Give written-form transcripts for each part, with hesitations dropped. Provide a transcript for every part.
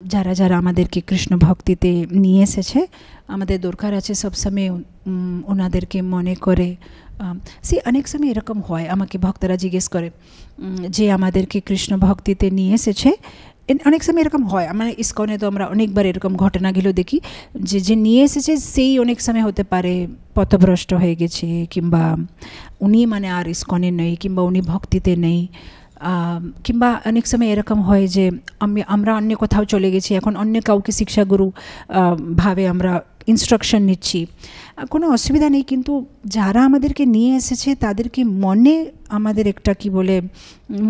যারা যারা আমাদেরকে কৃষ্ণ ভক্তিতে নিয়ে এসেছে, আমাদের দরকার আছে সবসময় ওনাদেরকে মনে করে। অনেক সময় এরকম হয়, আমাকে ভক্তরা জিজ্ঞেস করে যে আমাদেরকে কৃষ্ণ ভক্তিতে নিয়ে এসেছে। অনেক সময় এরকম হয়, আমার ইস্কনে তো আমরা অনেকবার এরকম ঘটনাগুলো দেখি যে যে নিয়ে এসেছে সেই অনেক সময় হতে পারে পথভ্রষ্ট হয়ে গেছে, কিংবা উনি মানে আর ইস্কনে নেই, কিংবা উনি ভক্তিতে নেই, কিংবা অনেক সময় এরকম হয় যে আমরা অন্য কোথাও চলে গেছি, এখন অন্য কাউকে শিক্ষাগুরু ভাবে আমরা ইনস্ট্রাকশন নিচ্ছি, কোনো অসুবিধা নেই। কিন্তু যারা আমাদেরকে নিয়ে এসেছে তাদেরকে মনে আমাদের একটা কি বলে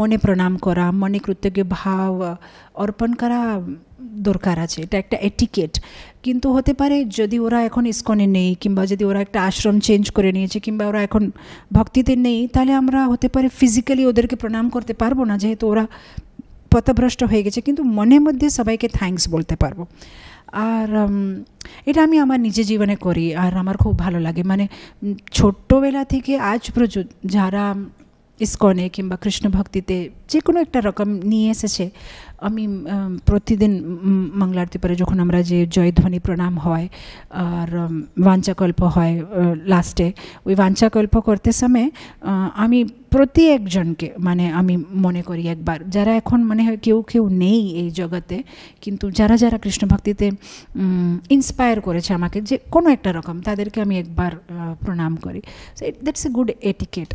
মনে প্রণাম করা, মনে কৃতজ্ঞ ভাব অর্পণ করা দরকার আছে। এটা একটা এটিকেট। কিন্তু হতে পারে যদি ওরা এখন ইস্কনে নেই, কিংবা যদি ওরা একটা আশ্রম চেঞ্জ করে নিয়েছে, কিংবা ওরা এখন ভক্তিতে নেই, তাহলে আমরা হতে পারে ফিজিক্যালি ওদেরকে প্রণাম করতে পারবো না, যেহেতু ওরা পথভ্রষ্ট হয়ে গেছে, কিন্তু মনের মধ্যে সবাইকে থ্যাঙ্কস বলতে পারবো। আর এটা আমি আমার নিজের জীবনে করি, আর আমার খুব ভালো লাগে। মানে ছোট্টবেলা থেকে আজ পর্যন্ত যারা ইস্কনে কিংবা কৃষ্ণ ভক্তিতে যে কোনো একটা রকম নিয়ে এসেছে, আমি প্রতিদিন মঙ্গলারতি পরে যখন আমরা যে জয়ধ্বনি প্রণাম হয় আর বাঞ্চাকল্প হয় লাস্টে, ওই বাঞ্চাকল্প করতে সময় আমি প্রতি একজনকে মানে আমি মনে করি একবার, যারা এখন মনে হয় কেউ কেউ নেই এই জগতে, কিন্তু যারা যারা কৃষ্ণ ভক্তিতে ইন্সপায়ার করেছে আমাকে যে কোনো একটা রকম, তাদেরকে আমি একবার প্রণাম করি। So that's a good etiquette.